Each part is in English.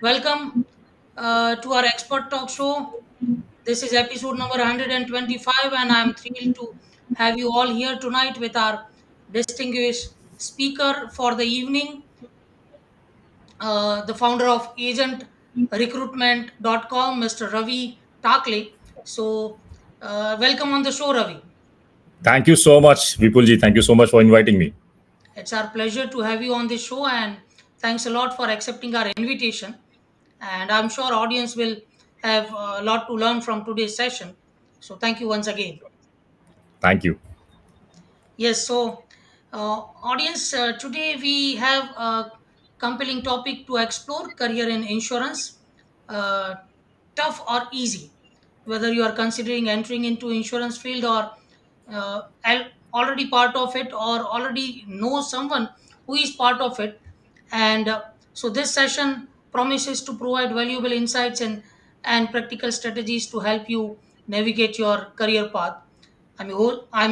Welcome to our expert talk show. This is episode number 125, and I'm thrilled to have you all here tonight with our distinguished speaker for the evening, the founder of agentrecruitment.com, Mr. Ravi Takle. Welcome on the show, Ravi. Thank you so much, Vipulji. Thank you so much for inviting me. It's our pleasure to have you on the show, and thanks a lot for accepting our invitation. And I'm sure audience will have a lot to learn from today's session. So thank you once again. Thank you. Yes, so audience, today we have a compelling topic to explore: career in insurance, uh, tough or easy. Whether you are considering entering into insurance field or already part of it or already know someone who is part of it, and so this session promises to provide valuable insights and practical strategies to help you navigate your career path. I'm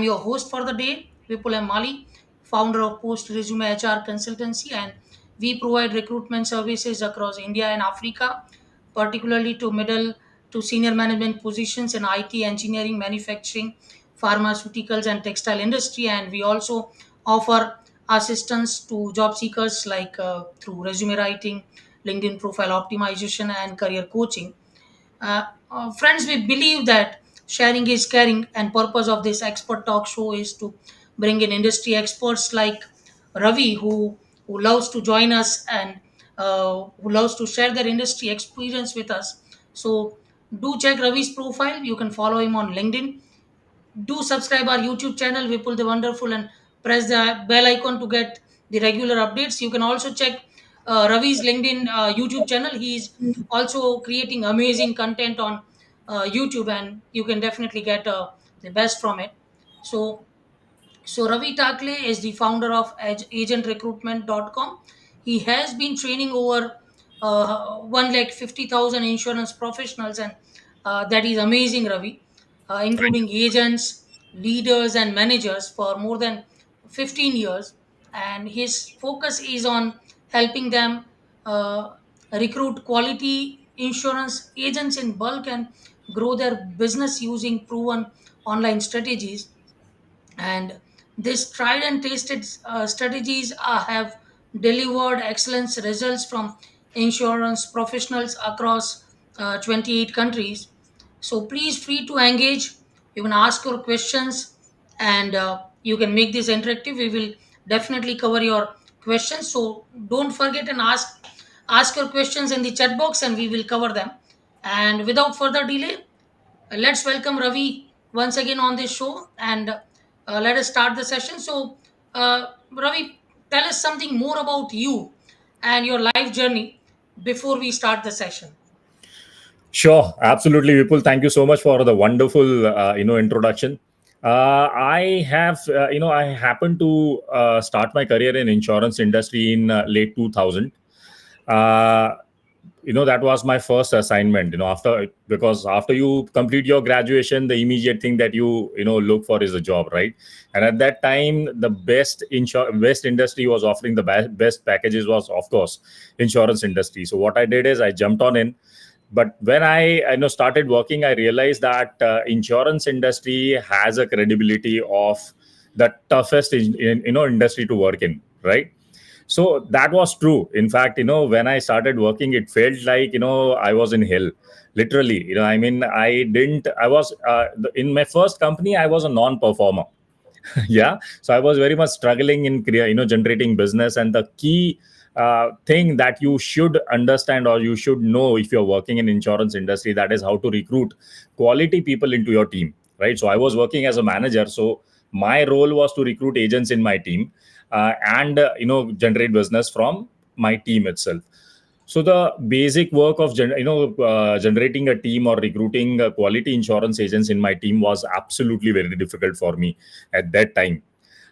your host for the day, Vipul and Mali, founder of Post Resume HR Consultancy, and we provide recruitment services across India and Africa, particularly to middle to senior management positions in IT, engineering, manufacturing, pharmaceuticals, and textile industry. And we also offer assistance to job seekers like through resume writing, LinkedIn profile optimization, and career coaching. Friends, we believe that sharing is caring, and purpose of this expert talk show is to bring in industry experts like Ravi, who loves to join us and who loves to share their industry experience with us. So do check Ravi's profile. You can follow him on LinkedIn. Do subscribe our YouTube channel, Vipul the Wonderful, and press the bell icon to get the regular updates. You can also check Ravi's LinkedIn YouTube channel. He's also creating amazing content on YouTube, and you can definitely get the best from it. So so Ravi Takle is the founder of agentrecruitment.com. He has been training over 1,50,000 insurance professionals, and that is amazing, Ravi, Thank including you. agents, leaders, and managers for more than 15 years. And his focus is on helping them uh, recruit quality insurance agents in bulk and grow their business using proven online strategies. And this tried and tested strategies have delivered excellent results from insurance professionals across 28 countries. So please free to engage. You can ask your questions, and you can make this interactive. We will definitely cover your questions, so don't forget and ask your questions in the chat box, and we will cover them. And without further delay, let's welcome Ravi once again on this show, and let us start the session. So, Ravi, tell us something more about you and your life journey before we start the session. Sure, absolutely, Vipul. Thank you so much for the wonderful, introduction. I happened to start my career in insurance industry in late 2000. Uh, that was my first assignment. Because after you complete your graduation, the immediate thing that you look for is a job, right? And at that time, the best industry was offering the best packages was, of course, insurance industry. So what I did is I jumped on in. But when I started working, I realized that insurance industry has a credibility of the toughest industry to work in, right? So that was true. In fact, when I started working, it felt like I was in hell, literally. I was in my first company, I was a non-performer. Yeah, so I was very much struggling in generating business. And the key thing that you should understand or you should know if you're working in insurance industry, that is how to recruit quality people into your team, right? So I was working as a manager, so my role was to recruit agents in my team, and generate business from my team itself. So the basic work of generating a team or recruiting quality insurance agents in my team was absolutely very difficult for me at that time.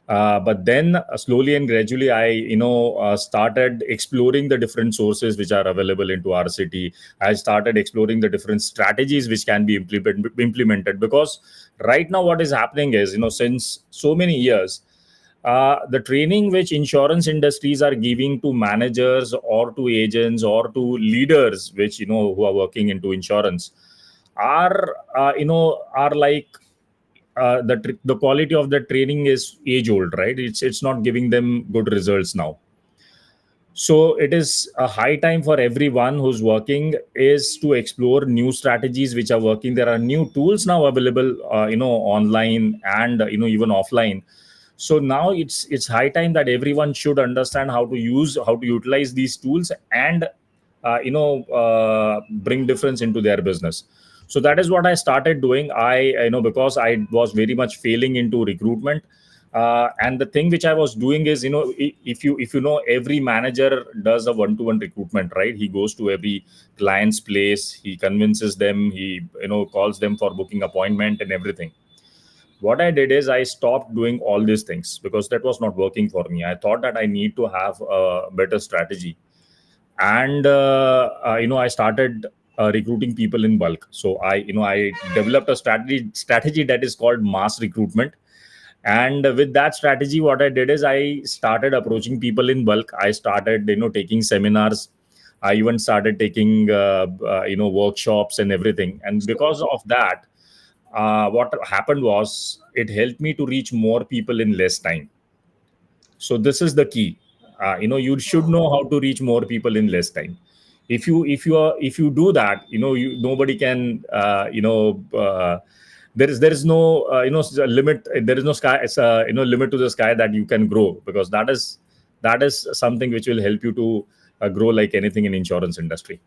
But then slowly and gradually, I started exploring the different sources which are available into our city. I started exploring the different strategies which can be implemented, because right now what is happening is, since so many years, The training which insurance industries are giving to managers or to agents or to leaders, which who are working into insurance, are like the quality of the training is age old, right? It's not giving them good results now. So it is a high time for everyone who's working is to explore new strategies which are working. There are new tools now available, online and even offline. So now it's high time that everyone should understand how to utilize these tools and bring difference into their business. So that is what I started doing. Because I was very much failing into recruitment, and the thing which I was doing is, if you know, every manager does a one-to-one recruitment, right? He goes to every client's place, he convinces them, he calls them for booking appointment and everything. What I did is I stopped doing all these things because that was not working for me. I thought that I need to have a better strategy, and I started recruiting people in bulk. So I developed a strategy that is called mass recruitment. And with that strategy, what I did is I started approaching people in bulk. I started taking seminars. I even started taking workshops and everything. And because of that, what happened was it helped me to reach more people in less time. So this is the key. You should know how to reach more people in less time. If you do that, nobody can there is no limit. There is no sky, limit to the sky that you can grow, because that is something which will help you to grow like anything in insurance industry.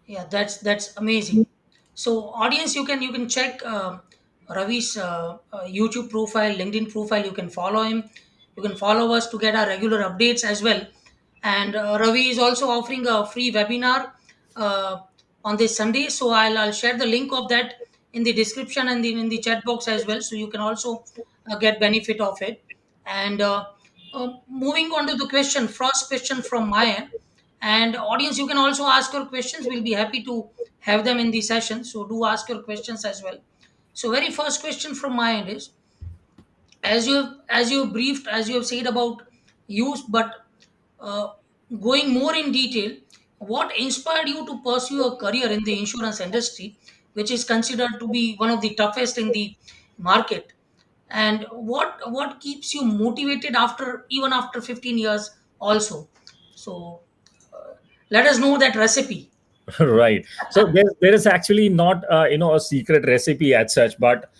Yeah, that's amazing. So, audience, you can check Ravi's YouTube profile, LinkedIn profile. You can follow him. You can follow us to get our regular updates as well. And Ravi is also offering a free webinar uh, on this Sunday. So I'll share the link of that in the description and in the chat box as well. So you can also get benefit of it. And moving on to the question, first question from my end. And audience, you can also ask your questions. We'll be happy to have them in the session. So do ask your questions as well. So very first question from my end is, as you briefed, as you have said about use, but uh, going more in detail, what inspired you to pursue a career in the insurance industry, which is considered to be one of the toughest in the market, and what keeps you motivated after, even after 15 years also? So let us know that recipe. Right. So there is actually not a secret recipe as such, but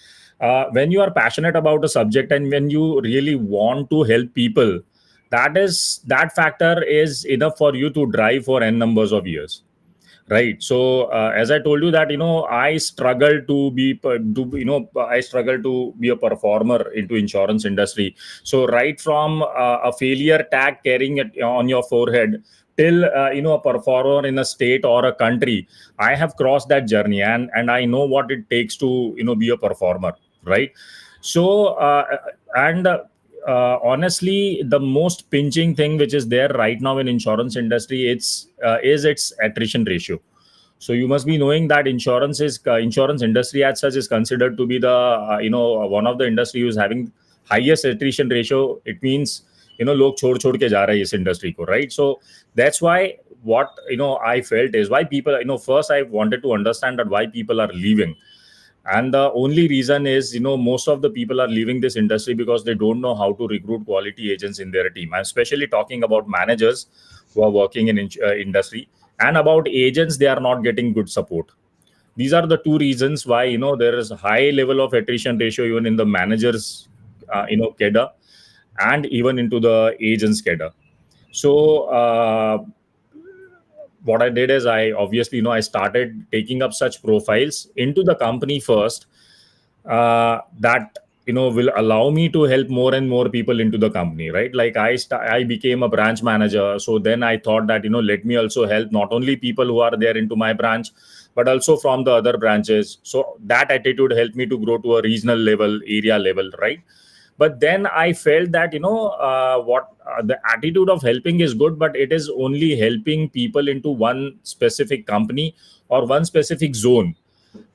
when you are passionate about a subject and when you really want to help people, that factor is enough for you to drive for n numbers of years. Right. So as I told you that I struggle to be a performer into insurance industry. So right from a failure tag carrying it on your forehead till a performer in a state or a country, I have crossed that journey, and I know what it takes to be a performer. Right. So and honestly, the most pinching thing which is there right now in insurance industry, is its attrition ratio. So you must be knowing that insurance industry as such is considered to be the one of the industry who is having highest attrition ratio. It means log chhod ke ja rahe hai is industry ko, right? So that's why what I felt is why people, first I wanted to understand that why people are leaving. And the only reason is, most of the people are leaving this industry because they don't know how to recruit quality agents in their team. I'm especially talking about managers who are working in industry, and about agents, they are not getting good support. These are the two reasons why there is a high level of attrition ratio even in the managers cadre, and even into the agents cadre. So what I did is, I obviously I started taking up such profiles into the company first, that will allow me to help more and more people into the company, right? Like I became a branch manager, so then I thought that let me also help not only people who are there into my branch, but also from the other branches. So that attitude helped me to grow to a regional level, area level, right? But then I felt that what the attitude of helping is good, but it is only helping people into one specific company or one specific zone.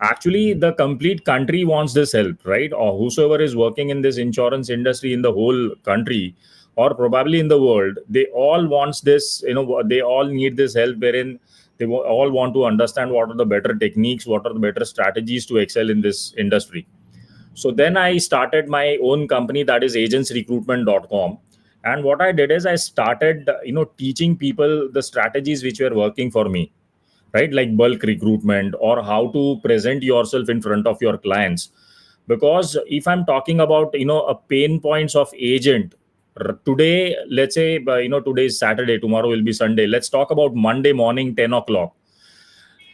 Actually, the complete country wants this help, right? Or whosoever is working in this insurance industry in the whole country, or probably in the world, they all wants this. They all need this help, wherein they all want to understand what are the better techniques, what are the better strategies to excel in this industry. So then I started my own company, that is agentsrecruitment.com. And what I did is I started, teaching people the strategies which were working for me, right? Like bulk recruitment, or how to present yourself in front of your clients. Because if I'm talking about, a pain points of agent, today, let's say, today is Saturday, tomorrow will be Sunday. Let's talk about Monday morning, 10 o'clock.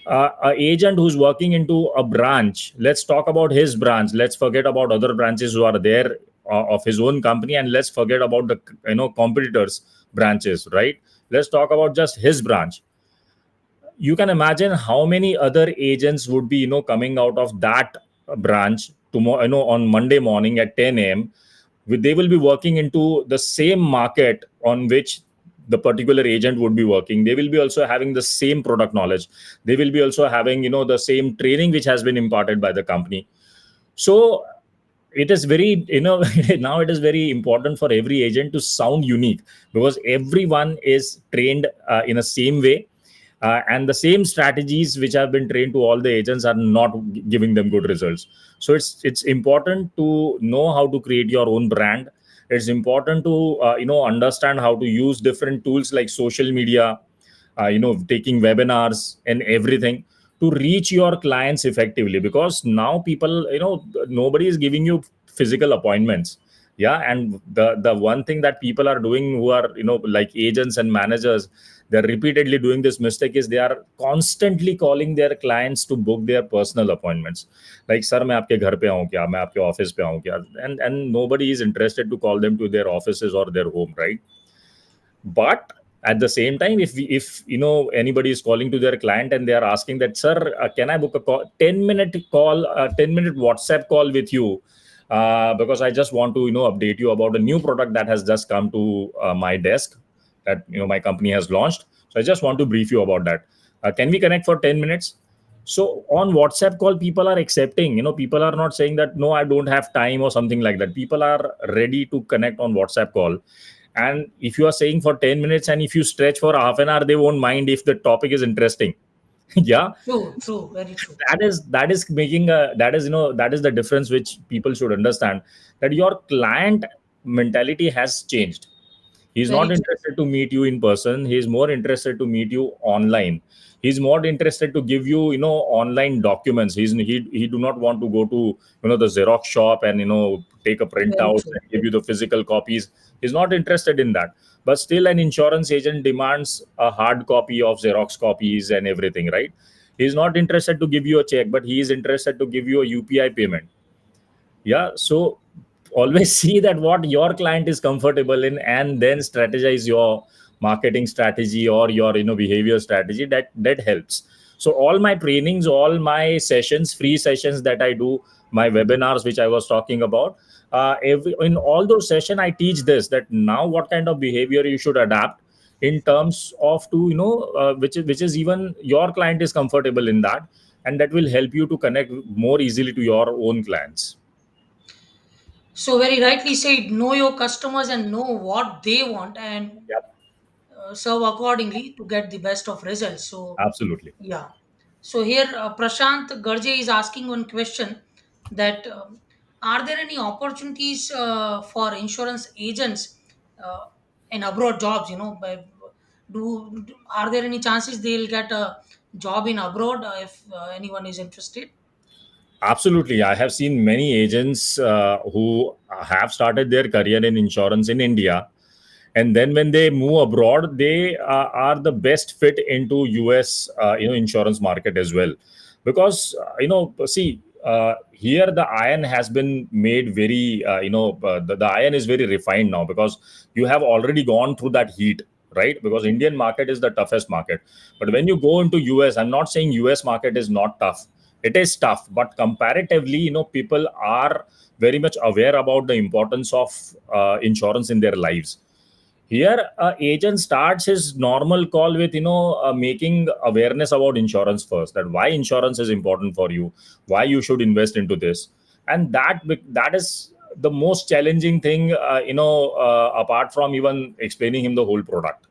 A agent who's working into a branch, let's talk about his branch, let's forget about other branches who are there of his own company, and let's forget about the competitors branches, right? Let's talk about just his branch. You can imagine how many other agents would be coming out of that branch tomorrow, on Monday morning at 10 a.m. They will be working into the same market on which the particular agent would be working. They will be also having the same product knowledge. They will be also having the same training which has been imparted by the company. So it is very, now it is very important for every agent to sound unique, because everyone is trained in a same way, and the same strategies which have been trained to all the agents are not giving them good results. So it's important to know how to create your own brand. It's important to understand how to use different tools like social media, taking webinars and everything, to reach your clients effectively. Because now people, nobody is giving you physical appointments. Yeah, and the one thing that people are doing, who are like agents and managers, they're repeatedly doing this mistake, is they are constantly calling their clients to book their personal appointments. Like, sir, मैं आपके घर पे आऊं क्या, मैं आपके office पे आऊं क्या? And nobody is interested to call them to their offices or their home, right? But at the same time, if anybody is calling to their client and they are asking that, sir, can I book a 10-minute call, 10-minute WhatsApp call with you, because I just want to update you about a new product that has just come to my desk, that my company has launched. So I just want to brief you about that. Can we connect for 10 minutes? So on WhatsApp call, people are accepting. People are not saying that no, I don't have time or something like that. People are ready to connect on WhatsApp call. And if you are saying for 10 minutes, and if you stretch for half an hour, they won't mind if the topic is interesting. Yeah. True, true, very true. That is making a, that is the difference which people should understand, that your client mentality has changed. He's Very not true. interested to meet you in person. He's more interested to meet you online. He's more interested to give you, online documents. He do not want to go to, the Xerox shop and, take a Very printout true. and give you the physical copies. He's not interested in that. But still, an insurance agent demands a hard copy of Xerox copies and everything, right? He's not interested to give you a check, but he is interested to give you a UPI payment. Yeah. So always see that what your client is comfortable in, and then strategize your marketing strategy or your behavior strategy. That helps. So all my trainings, all my sessions, free sessions that I do, my webinars which I was talking about, in all those sessions I teach this, that now what kind of behavior you should adapt, in terms of to which is even your client is comfortable in that, and that will help you to connect more easily to your own clients. So very rightly said, know your customers and know what they want, and Yep, serve accordingly to get the best of results. So absolutely. yeah. So here Prashant Garje is asking one question, that are there any opportunities for insurance agents uh, in abroad jobs? Are there any chances they'll get a job in abroad if anyone is interested? Absolutely. I have seen many agents who have started their career in insurance in India. And then when they move abroad, they are the best fit into US, insurance market as well. Because, see, here the iron has been made very, the iron is very refined now, because you have already gone through that heat, right? Because Indian market is the toughest market. But when you go into US, I'm not saying US market is not tough. It is tough, but comparatively, people are very much aware about the importance of insurance in their lives. Here agent starts his normal call with making awareness about insurance first, that why insurance is important for you, why you should invest into this. And that is the most challenging thing, apart from even explaining him the whole product,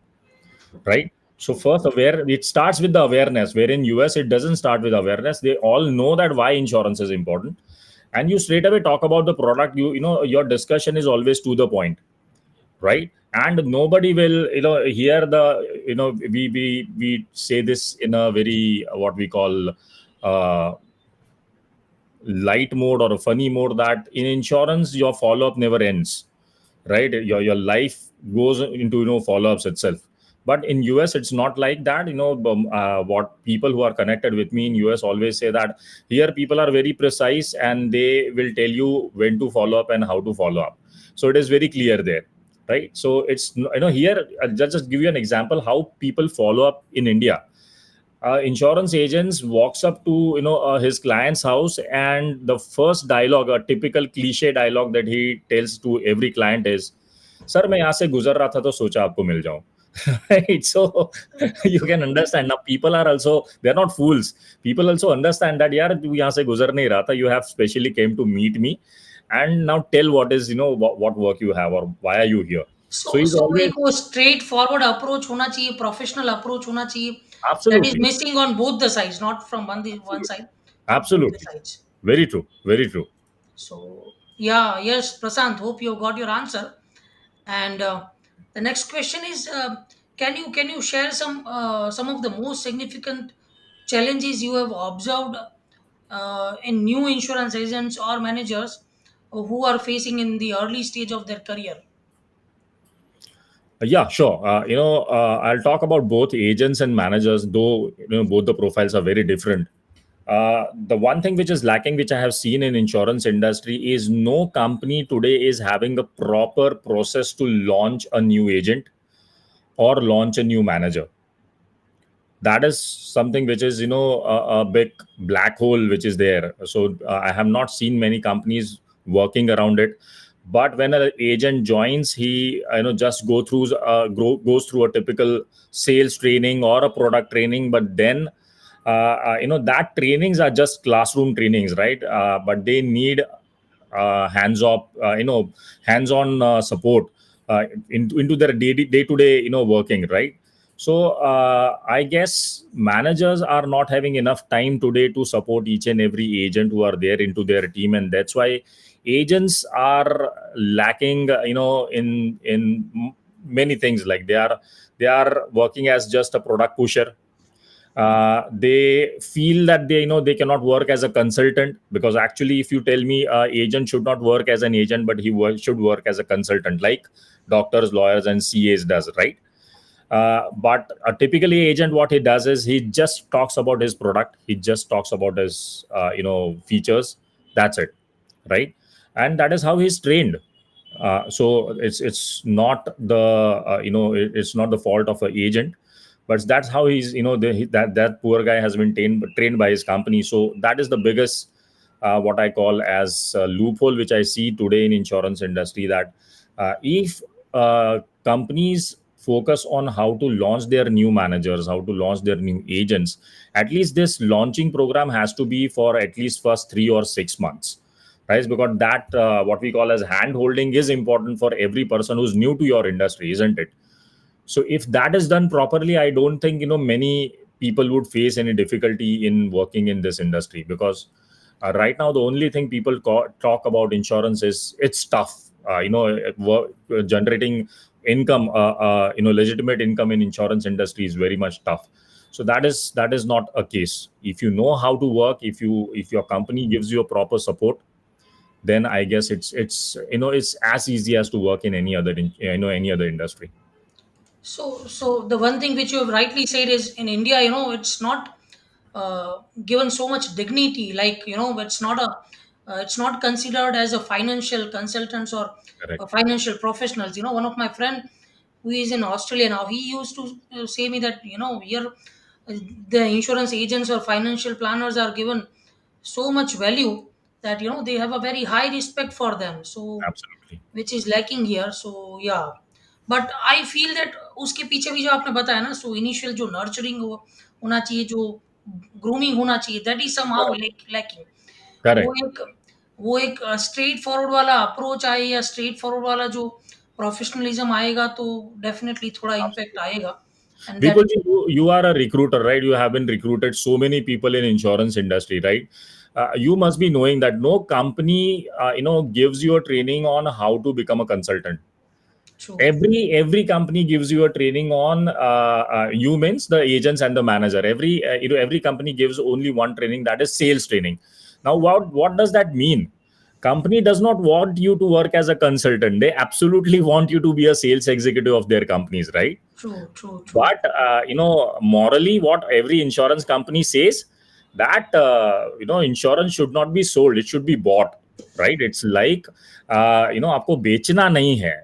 right? So first, aware it starts with the awareness, where in US it doesn't start with awareness. They all know that why insurance is important, and you straight away talk about the product. Your discussion is always to the point, right? And nobody will hear the we say this in a very what we call uh, light mode or a funny mode, that in insurance your follow up never ends, right? Your life goes into follow ups itself. But in US it's not like that. What people who are connected with me in US always say, that here people are very precise and they will tell you when to follow up and how to follow up. So it is very clear there, right? So it's here, just give you an example how people follow up in India. Insurance agents walks up to his client's house, and the first dialogue, a typical cliche dialogue that he tells to every client is, "Sir, मैं यहाँ से गुजर रहा था तो सोचा आपको मिल जाऊं." Right? So you can understand now. People are also, they're not fools. People also understand that यार तू यहाँ से गुजर नहीं रहा था. You have specially came to meet me, and now tell what is what work you have or why are you here. So So he's so always एक वो स्ट्रेट फॉरवर्ड अप्रोच होना चाहिए, प्रोफेशनल अप्रोच होना चाहिए, that is absolutely, missing on both the sides, not from one absolutely, side, but both the absolutely, sides. very true, very true. So yeah, yes, Prasant, hope you got your answer. And the next question is, can you share some of the most significant challenges you have observed in new insurance agents or managers who are facing in the early stage of their career? Yeah, sure. I'll talk about both agents and managers, though both the profiles are very different. The one thing which is lacking, which I have seen in insurance industry, is no company today is having a proper process to launch a new agent or launch a new manager. That is something which is a big black hole which is there. So I have not seen many companies working around it. But when an agent joins, he just goes through a typical sales training or a product training. But then that trainings are just classroom trainings, right? But they need hands off hands on support into their day to day working, right? So I guess managers are not having enough time today to support each and every agent who are there into their team, and that's why agents are lacking, in many things. Like they are working as just a product pusher. They feel that they cannot work as a consultant, because actually if you tell me agent should not work as an agent, but should work as a consultant, like doctors, lawyers and CAs does, right? But a typically agent, what he does is he just talks about his product, he just talks about his features, that's it, right? And that is how he's trained. So it's not the it's not the fault of an agent, but that's how he's that poor guy has been trained by his company. So that is the biggest what I call as a loophole which I see today in insurance industry, that if companies focus on how to launch their new managers, how to launch their new agents, at least this launching program has to be for at least first 3 or 6 months, right? Because that what we call as hand holding is important for every person who's new to your industry, isn't it? So if that is done properly, I don't think many people would face any difficulty in working in this industry, because right now the only thing people talk about insurance is it's tough. Generating income, legitimate income in insurance industry is very much tough. So that is not a case. If you know how to work, if your company gives you a proper support, then I guess it's as easy as to work in any other industry. So the one thing which you have rightly said is, in India, it's not given so much dignity. Like, it's not considered as a financial consultants or Correct. financial professionals. One of my friend who is in Australia now, he used to say me that here the insurance agents or financial planners are given so much value that they have a very high respect for them. So Absolutely. which is lacking here. So yeah, but I feel that उसके पीछे भी जो आपने बताया ना, so initial जो nurturing होना चाहिए, जो ग्रूमिंग होना चाहिए, दैट इज समहाउ लैकिंग। वो Correct. एक वो एक स्ट्रेट फॉरवर्ड वाला अप्रोच आए या स्ट्रेट फॉरवर्ड वाला जो प्रोफेशनलिज्म आएगा तो डेफिनेटली थोड़ा इम्पैक्ट आएगा, and that Vipul ji, you are a recruiter, right? You have been recruited so many people in insurance industry, right? You must be knowing that no company, gives you a training on how to become a consultant. true. Every company gives you a training on you means the agents and the manager. Every company gives only one training, that is sales training. Now, what does that mean? Company does not want you to work as a consultant. They absolutely want you to be a sales executive of their companies, right? True, true, true. But morally, what every insurance company says, that insurance should not be sold, it should be bought, right? It's like आपको बेचना नहीं है.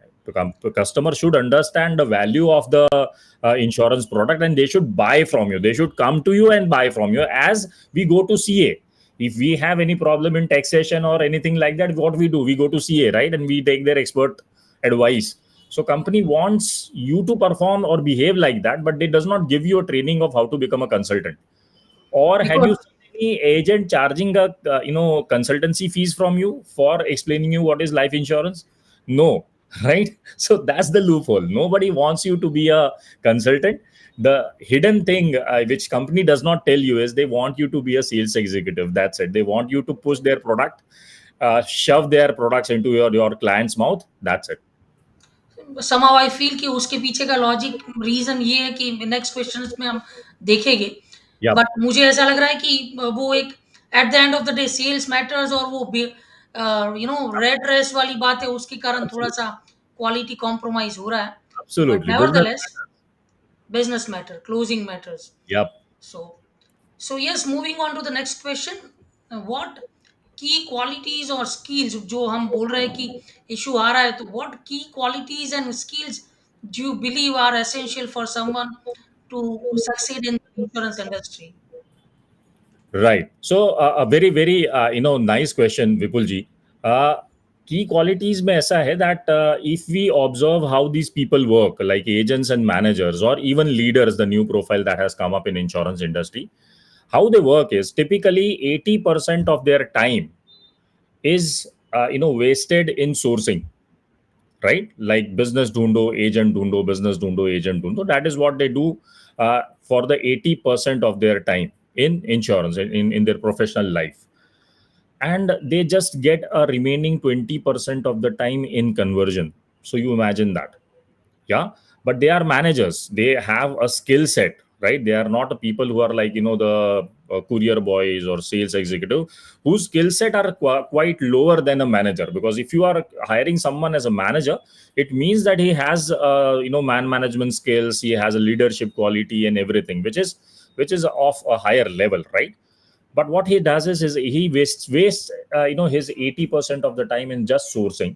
The customer should understand the value of the insurance product, and they should buy from you. They should come to you and buy from you. As we go to CA, if we have any problem in taxation or anything like that, what we do, we go to CA, right? And we take their expert advice. So company wants you to perform or behave like that, but they does not give you a training of how to become a consultant. Or have you Because seen any agent charging a consultancy fees from you for explaining you what is life insurance? No, right? So that's the loophole. Nobody wants you to be a consultant. The hidden thing which company does not tell you is they want you to be a sales executive. That's it. They want you to push their product, shove their products into your client's mouth. That's it. somehow I feel कि उसके पीछे का logic reason ये है कि next questions में हम देखेंगे, Yep, बट मुझे ऐसा लग रहा है कि वो एक at the end of the day sales matters, और वो रेड रेस वाली बात है, उसके कारण थोड़ा absolutely, सा क्वालिटी कॉम्प्रोमाइज हो रहा है, but absolutely. Business nevertheless matters. business matter, closing matters. Yep. So, so yes, moving on to the next question. What key qualities or skills, जो हम बोल रहे हैं कि issue आ रहा है, तो what key qualities and skills do you believe are essential for someone to succeed in the insurance industry? Right. So a very very nice question, Vipul ji. Uh, Key qualities में ऐसा है that if we observe how these people work, like agents and managers or even leaders, the new profile that has come up in insurance industry, how they work is typically 80% of their time is wasted in sourcing, right? Like business dhundo, agent dhundo, business dhundo, agent dhundo. That is what they do for the 80% of their time in insurance, in their professional life. And they just get a remaining 20% of the time in conversion. So you imagine that. Yeah, but they are managers, they have a skill set, right? They are not people who are like the courier boys or sales executive whose skill set are quite lower than a manager. Because if you are hiring someone as a manager, it means that he has man management skills, he has a leadership quality and everything, which is of a higher level, right? But what he does is he wastes his 80% of the time in just sourcing.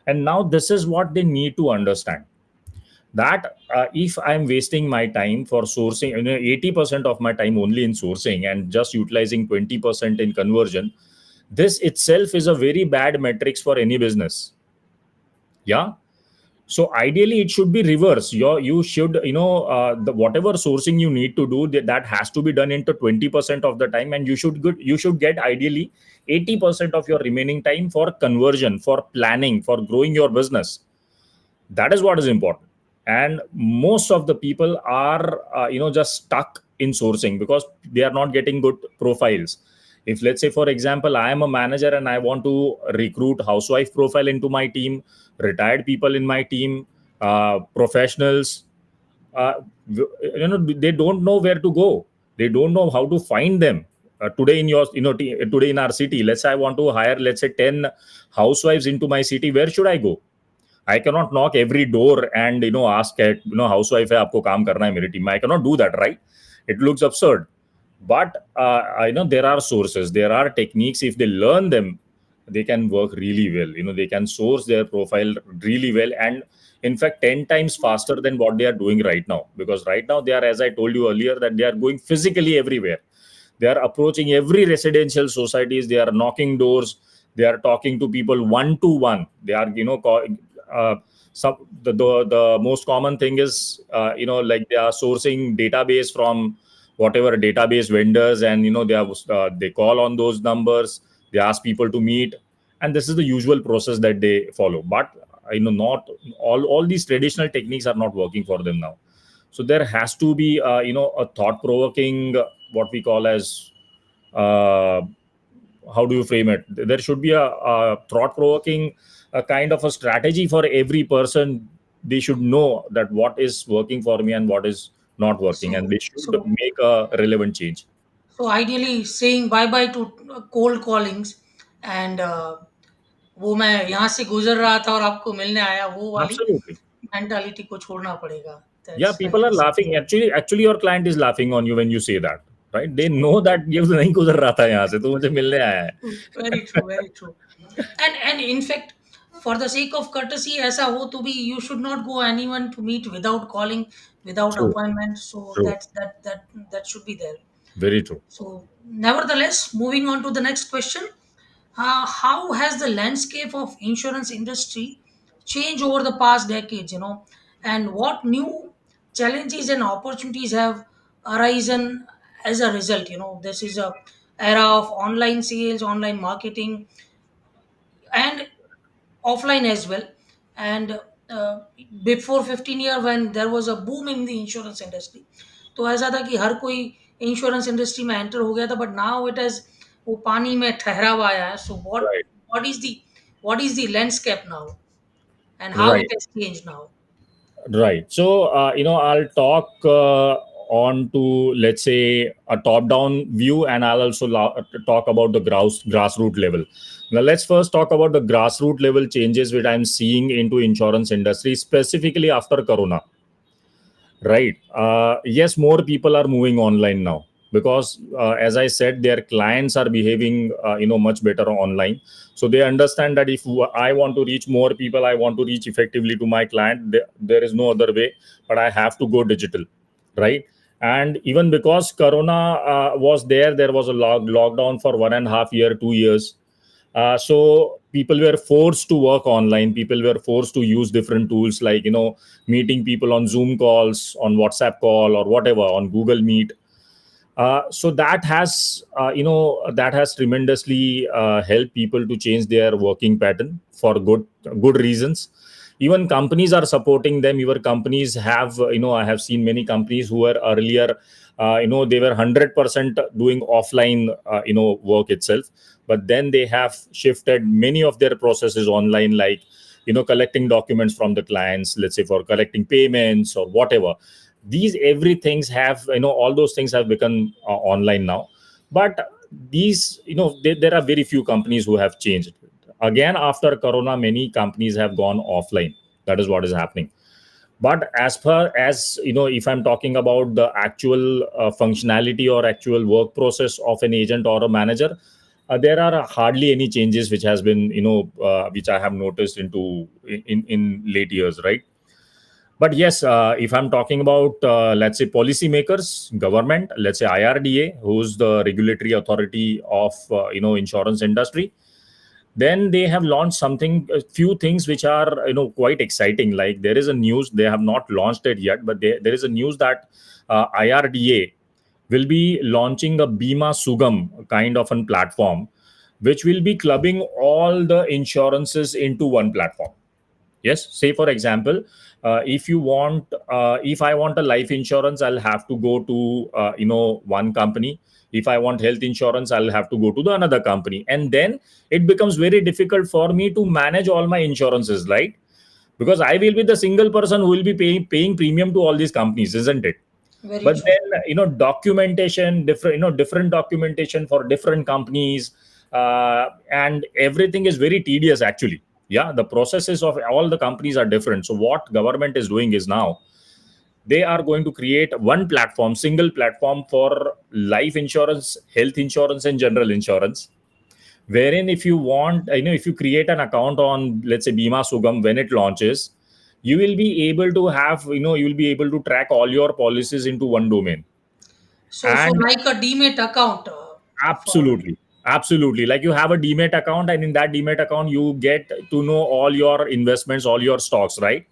And now this is what they need to understand, that if I'm wasting my time for sourcing, 80% of my time only in sourcing and just utilizing 20% in conversion, this itself is a very bad metrics for any business. Yeah. So ideally it should be reverse. You should the whatever sourcing you need to do, that has to be done into 20% of the time, and you should get ideally 80% of your remaining time for conversion, for planning, for growing your business. That is what is important. And most of the people are just stuck in sourcing because they are not getting good profiles. If, let's say, for example, I am a manager and I want to recruit housewife profile into my team, retired people in my team, professionals, uh, they don't know where to go, they don't know how to find them. Today in your today in our city, let's say I want to hire, let's say, 10 housewives into my city, where should I go? I cannot knock every door and ask at housewife है आपको काम करना है मेरी team में. I cannot do that, right? It looks absurd. But I know there are sources, there are techniques. If they learn them, they can work really well. They can source their profile really well, and in fact 10 times faster than what they are doing right now. Because right now they are, as I told you earlier, that they are going physically everywhere. They are approaching every residential societies, they are knocking doors, they are talking to people one to one. They are The most common thing is, like they are sourcing database from whatever database vendors, and they call on those numbers, they ask people to meet, and this is the usual process that they follow. But not all these traditional techniques are not working for them now. So there has to be a thought provoking, what we call as, uh, how do you frame it? There should be a thought provoking, a kind of a strategy for every person. They should know that what is working for me and what is not working, and So they should so make a relevant change. so ideally saying bye bye to cold callings and वो मैं यहाँ से गुजर रहा था और आपको मिलने आया वो वाली Absolutely. मेंटालिटी को छोड़ना पड़ेगा. Yeah, that's I people are guess. laughing. Actually, your client is laughing on you when you say that, right? They know that ये तो नहीं गुजर रहा था यहाँ से, तो मुझे मिलने आया वेरी ट्रू, है. Very true. And in fact, for the sake of courtesy, ऐसा हो तो भी you should not go anyone to meet without calling, without True, appointment. So true, that should be there. very true. So nevertheless, moving on to the next question. How has the landscape of insurance industry changed over the past decades, and what new challenges and opportunities have arisen as a result? This is a era of online sales, online marketing, and offline as well. And before 15 year, when there was a boom in the insurance industry, तो ऐसा था कि हर कोई insurance industry में enter हो गया था. But now it has वो पानी में ठहरा हुआ है. सो Right, what is the landscape now and how right. It has changed now? Right. So, I'll talk on to, let's say, a top-down view, and I'll also talk about the grassroots level. Now, let's first talk about the grassroots level changes which I'm seeing into insurance industry, specifically after Corona. Right. Yes, more people are moving online now because, as I said, their clients are behaving, much better online. So they understand that if I want to reach more people, I want to reach effectively to my client. There is no other way, but I have to go digital, right? And even because Corona was there, there was a lockdown for 1.5 year, 2 years. So people were forced to work online. People were forced to use different tools like, meeting people on Zoom calls, on WhatsApp call, or whatever, on Google Meet. So that has tremendously helped people to change their working pattern for good reasons. Even companies are supporting them. Even companies have, I have seen many companies who were earlier, they were 100% doing offline, work itself, but then they have shifted many of their processes online, like, collecting documents from the clients, let's say for collecting payments or whatever. These everything's have, all those things have become online now. But these, there are very few companies who have changed. Again, after Corona, many companies have gone offline. That is what is happening. But as far as, if I'm talking about the actual functionality or actual work process of an agent or a manager, there are hardly any changes which has been, which I have noticed in late years, right? But yes, if I'm talking about, let's say, policymakers, government, let's say IRDA, who's the regulatory authority of, insurance industry, then they have launched something, a few things which are, quite exciting. Like, there is a news, they have not launched it yet, but there is a news that IRDA will be launching a Bima Sugam kind of a platform, which will be clubbing all the insurances into one platform. Yes, say for example, if I want a life insurance, I'll have to go to, one company. If I want health insurance, I'll have to go to the another company, and then it becomes very difficult for me to manage all my insurances, right? Because I will be the single person who will be paying premium to all these companies, isn't it? Very But true. then, documentation, different documentation for different companies, and everything is very tedious actually. Yeah, the processes of all the companies are different. So what government is doing is, now they are going to create one platform, single platform for life insurance, health insurance, and general insurance, wherein if you want, if you create an account on, let's say, Bima Sugam, when it launches, you will be able to have, you will be able to track all your policies into one domain. So And like a demat account for absolutely, Absolutely. Like you have a demat account, and in that demat account, you get to know all your investments, all your stocks, right?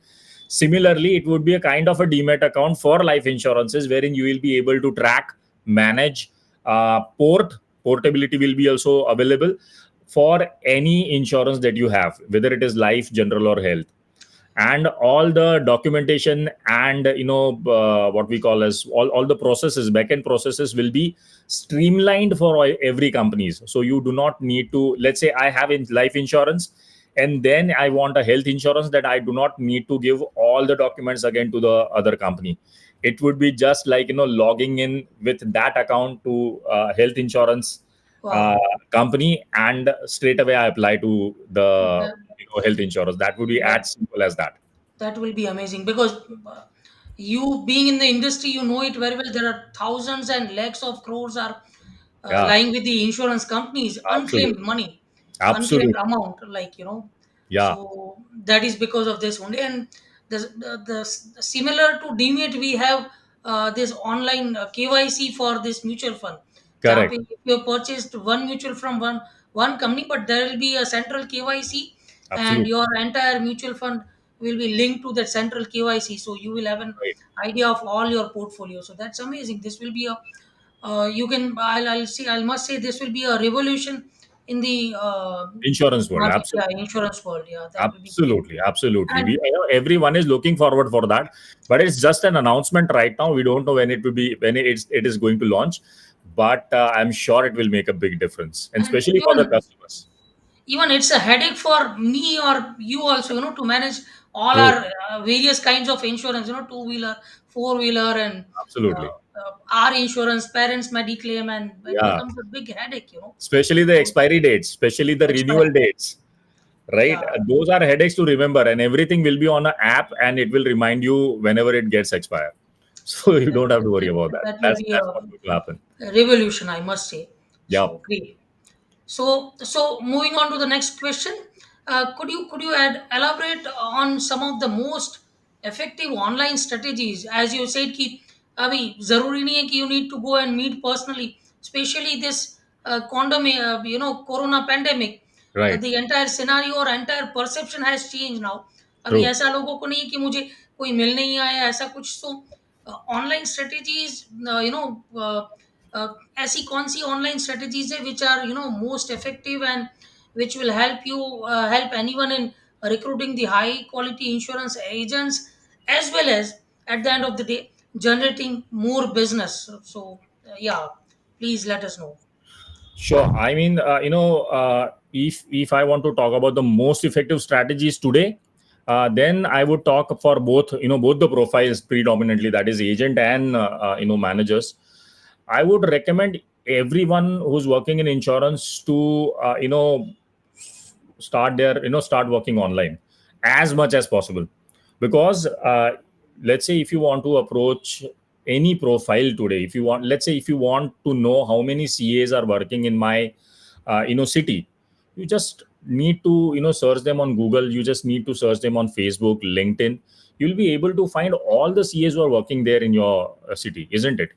Similarly, it would be a kind of a demat account for life insurances, wherein you will be able to track, manage, portability will be also available for any insurance that you have, whether it is life, general, or health. And all the documentation and what we call as all the processes, backend processes will be streamlined for every companies. So you do not need to, let's say I have in life insurance, and then I want a health insurance, that I do not need to give all the documents again to the other company. It would be just like logging in with that account to health insurance uh, Wow. company, and straight away I apply to the That, health insurance. That would be that as simple as that. that will be amazing, because you being in the industry, you know it very well. There are thousands and lakhs of crores are Yeah, lying with the insurance companies, unclaimed absolutely. money, unclaimed Absolutely. amount, Yeah, so that is because of this only. And the similar to demat, we have this online KYC for this mutual fund. जहाँ correct. पे if you purchased one mutual from one company, but there will be a central KYC, and Absolutely. your entire mutual fund will be linked to that central KYC, so you will have an Right. idea of all your portfolio. So that's amazing. This will be a you can I'll must say this will be a revolution in the Insurance world. market, yeah, Absolutely. insurance world. Yeah, that will be great. Absolutely. Absolutely. And Everyone is looking forward for that, but it's just an announcement right now. We don't know when it will be, when it is going to launch, but I'm sure it will make a big difference, and and especially for the customers. even it's a headache for me or you also, to manage all True. our various kinds of insurance, two-wheeler, four-wheeler, and Absolutely. our insurance, parents mediclaim, and it Yeah. becomes a big headache, Especially the so expiry dates, especially the renewal expire. dates, right? Yeah, Those are headaches to remember, and everything will be on an app, and it will remind you whenever it gets expired. So you that, don't have to that, worry that, about that. that will That's be that's what's going to happen. a revolution, I must say. Yep. So great. So moving on to the next question, could you elaborate on some of the most effective online strategies? As you said, कि अभी जरूरी नहीं है कि you need to go and meet personally, especially this corona pandemic. Right. The entire scenario or entire perception has changed now. अभी True. ऐसा लोगों को नहीं है कि मुझे कोई मिलने ही आया ऐसा कुछ, तो ऑनलाइन स्ट्रेटेजीज uh, ऐसी कौन सी ऑनलाइन स्ट्रेटेजीज है which are most effective and which will help anyone in recruiting the high quality insurance agents, as well as at the end of the day generating more business. So yeah, please let us know. Sure. I mean, if I want to talk about the most effective strategies today, then I would talk for both, both the profiles predominantly, that is agent and managers. I would recommend everyone who's working in insurance to start working online as much as possible, because let's say if you want to approach any profile today, if you want, let's say if you want to know how many CAs are working in my city, you just need to search them on Google, you just need to search them on Facebook, LinkedIn. You'll be able to find all the CAs who are working there in your city, isn't it?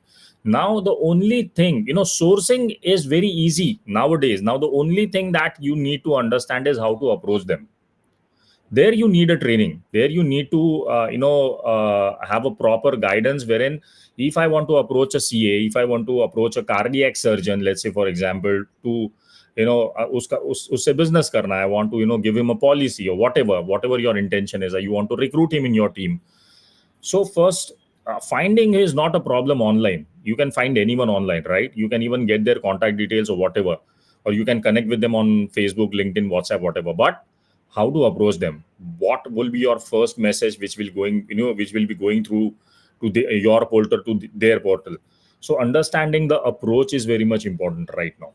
Now the only thing, sourcing is very easy nowadays. Now the only thing that you need to understand is how to approach them. There you need a training, there you need to have a proper guidance, wherein if I want to approach a CA, if I want to approach a cardiac surgeon, let's say for example, to usse business karna, I want to give him a policy or whatever your intention is, you want to recruit him in your team. So first, finding is not a problem online. You can find anyone online, right? You can even get their contact details or whatever, or you can connect with them on Facebook, LinkedIn, WhatsApp, whatever. But how to approach them? What will be your first message, which will be going through to your portal to their portal? So understanding the approach is very much important right now.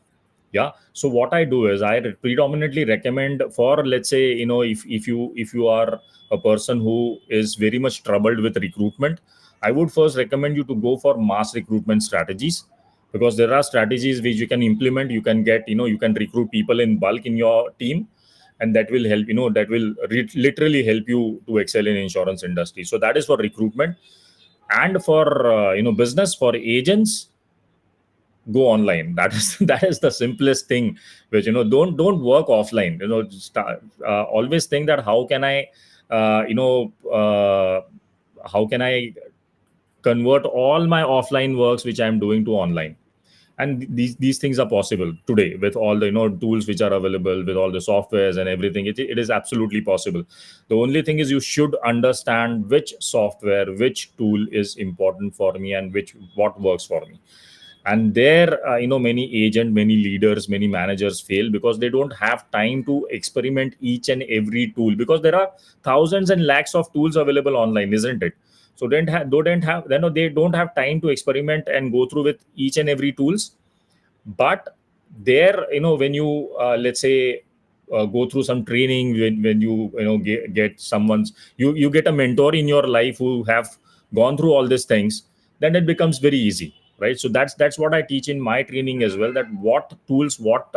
Yeah. So what I do is I predominantly recommend for, let's say, if you are a person who is very much troubled with recruitment, I would first recommend you to go for mass recruitment strategies, because there are strategies which you can implement. You can get, you can recruit people in bulk in your team, and that will help, that will literally help you to excel in insurance industry. So that is for recruitment. And for business, for agents, go online. That is that is the simplest thing. Which, don't work offline. Always think that how can I uh, you know uh, how can I convert all my offline works which I'm doing to online. And these things are possible today with all the tools which are available, with all the softwares and everything. It is absolutely possible. The only thing is you should understand which software, which tool is important for me, and which what works for me. And there, many agent, many leaders, many managers fail because they don't have time to experiment each and every tool, because there are thousands and lakhs of tools available online, isn't it? So they don't have time to experiment and go through with each and every tools. But there, when you let's say go through some training, when get someone's, you get a mentor in your life who have gone through all these things, then it becomes very easy, right? So that's what I teach in my training as well, that what tools, what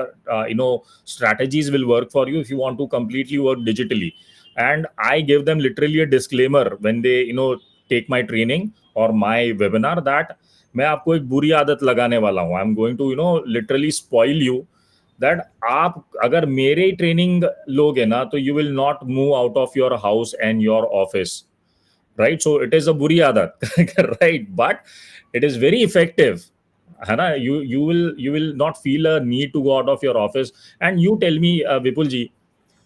strategies will work for you if you want to completely work digitally. And I give them literally a disclaimer when they take my training or my webinar, that मैं आपको एक बुरी आदत लगाने वाला हूँ. I am going to literally spoil you, that आप अगर मेरे ट्रेनिंग लोगे ना, तो you will not move out of your house and your office, right? So it is a बुरी आदत, right? But it is very effective, है ना? You will not feel a need to go out of your office. And you tell me, Vipul ji,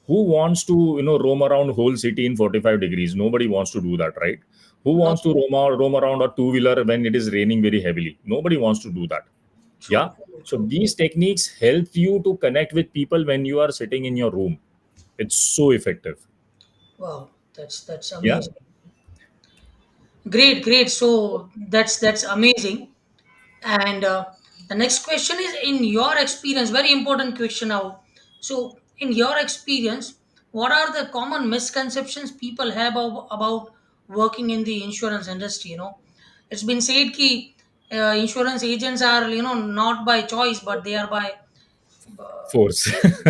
who wants to roam around whole city in 45 degrees? Nobody wants to do that, right? Who No, wants to roam around a two wheeler when it is raining very heavily? Nobody wants to do that. Yeah. true, true, So true. these techniques help you to connect with people when you are sitting in your room. It's so effective. Wow, that's Yeah. amazing. Great, great. So that's amazing. And the next question is, in your experience, very important question now. So, in your experience, what are the common misconceptions people have about working in the insurance industry? It's been said ki insurance agents are not by choice, but they are by uh, Force.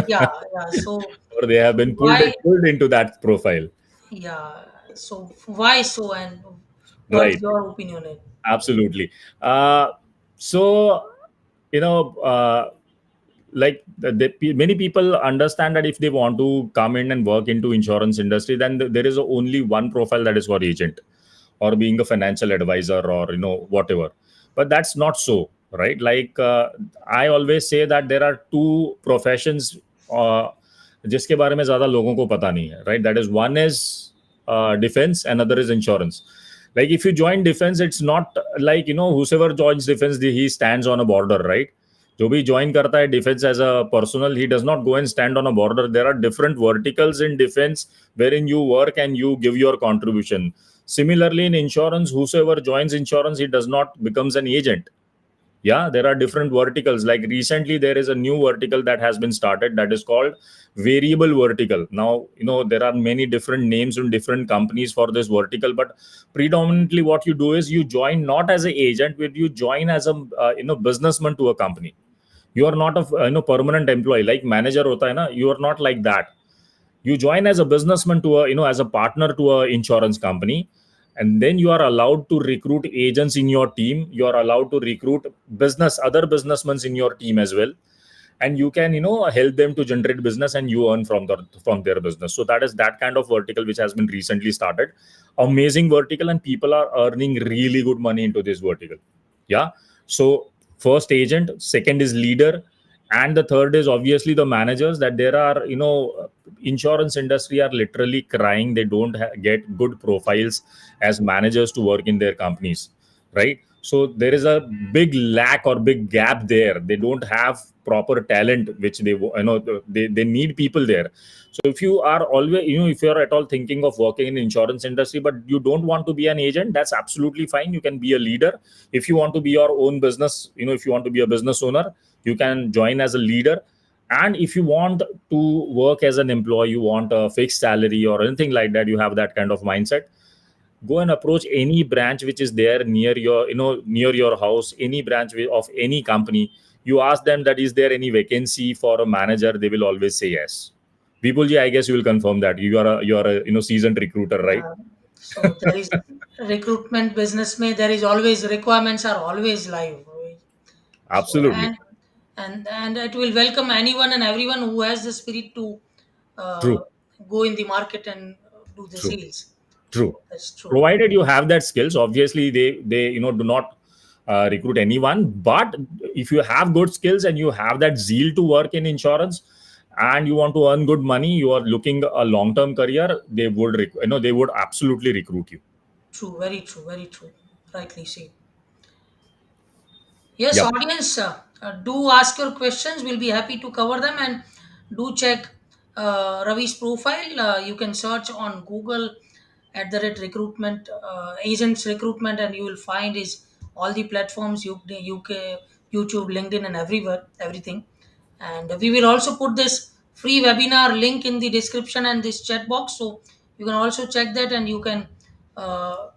yeah, yeah. So Or they have been pulled why? pulled into that profile. Yeah. So why so, and what is Right. your opinion on it? Absolutely. So you know like many people understand that if they want to come in and work into insurance industry, then there is only one profile, that is for agent or being a financial advisor, or whatever. But that's not so, right? Like, I always say that there are two professions uh, जिसके बारे में ज्यादा लोगों को पता नहीं है, right? That is, one is defense, another is insurance. Like, if you join defense, it's not like, whosoever joins defense, he stands on a border, right? जो भी ज्वाइन करता है defence as a personal, he does not go and stand on a border. There are different verticals in defence wherein you work and you give your contribution. Similarly, in insurance, whosoever joins insurance, he does not becomes an agent. Yeah, there are different verticals. Like, recently there is a new vertical that has been started, that is called variable vertical. Now, there are many different names in different companies for this vertical, but predominantly what you do is you join not as an agent, but you join as a businessman to a company. You are not a permanent employee like manager hota hai na. You are not like that. You join as a businessman to a as a partner to a insurance company, and then you are allowed to recruit agents in your team. You are allowed to recruit other businessmen in your team as well, and you can help them to generate business, and you earn from their business. So that is that kind of vertical which has been recently started. Amazing vertical, and people are earning really good money into this vertical. Yeah. So first agent, second is leader, and the third is obviously the managers. That there are insurance industry are literally crying, they don't get good profiles as managers to work in their companies, right? So there is a big lack or big gap there. They don't have proper talent which they need people there. So if you are always, if you're at all thinking of working in insurance industry, but you don't want to be an agent, that's absolutely fine. You can be a leader. If you want to be your own business, if you want to be a business owner, you can join as a leader. And if you want to work as an employee, you want a fixed salary or anything like that, you have that kind of mindset, go and approach any branch which is there near your near your house, any branch of any company. You ask them that is there any vacancy for a manager, they will always say yes. Vipul ji, I guess you will confirm that you are a seasoned recruiter, right? Yeah. So there is recruitment business. May there is always requirements are always live. So Absolutely and it will welcome anyone and everyone who has the spirit to uh, true. go in the market and do the True. sales. True. So that's true. Provided you have that skills, obviously they do not recruit anyone. But if you have good skills and you have that zeal to work in insurance, and you want to earn good money, you are looking a long term career, they would they would absolutely recruit you. True. Very true. Very true. Rightly said. Yes, Yep. audience, do ask your questions. We'll be happy to cover them, and do check Ravi's profile. You can search on Google at the rate recruitment agents recruitment, and you will find his all the platforms UK, YouTube, LinkedIn, and everywhere everything. And we will also put this free webinar link in the description and this chat box, so you can also check that, and you can uh,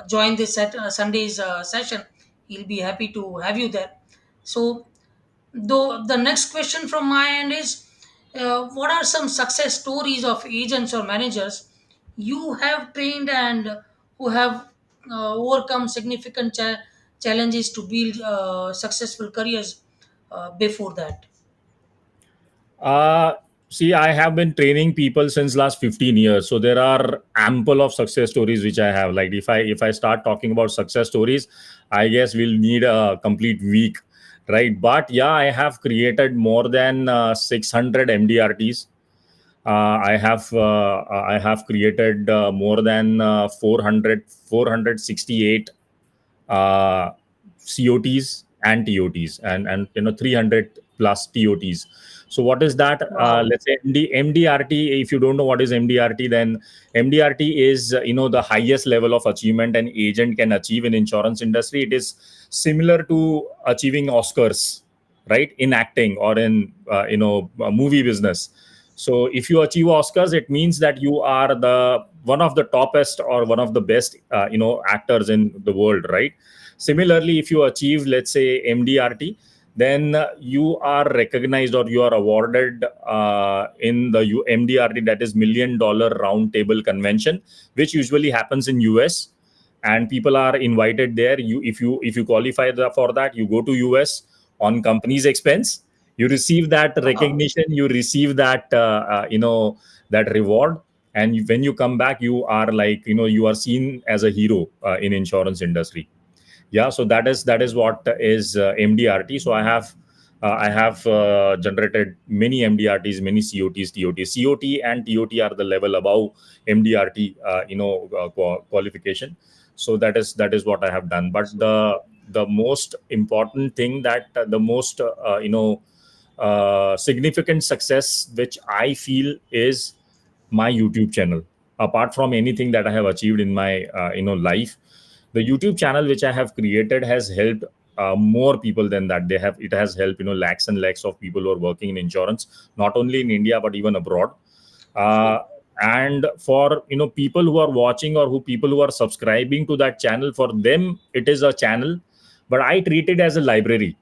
join this Sunday's session. He'll be happy to have you there. So, though the next question from my end is, what are some success stories of agents or managers you have trained and who have overcome significant challenges to build successful careers before that? Uh, See, I have been training people since last 15 years. So there are ample of success stories which I have. Like if I start talking about success stories, I guess we'll need a complete week, right? But yeah, I have created more than 600 MDRTs. I have created more than 468 uh, COTs and TOTs, and 300 plus TOTs. So what is that? Wow. Let's say MDRT. If you don't know what is MDRT, then MDRT is the highest level of achievement an agent can achieve in insurance industry. It is similar to achieving Oscars, right, in acting or in movie business. So if you achieve Oscars, it means that you are the one of the toppest or one of the best actors in the world, right? Similarly, if you achieve, let's say, MDRT, then you are recognized or you are awarded in the MDRT, that is $1 million round table convention, which usually happens in US, and people are invited there. If you qualify for that, you go to US on company's expense. You receive that Wow. recognition, you receive that reward, and when you come back, you are like you are seen as a hero in insurance industry. Yeah, so that is what is MDRT. So I have generated many MDRTs, many COTs, TOTs. COT and TOT are the level above MDRT qualification. So that is what I have done. But So, the most important thing, that the most significant success which I feel is my YouTube channel. Apart from anything that I have achieved in my life, the YouTube channel which I have created has helped more people than that. It has helped lakhs and lakhs of people who are working in insurance, not only in India but even abroad. true. uh, and for people who are watching, or who people who are subscribing to that channel, for them it is a channel, but I treat it as a library.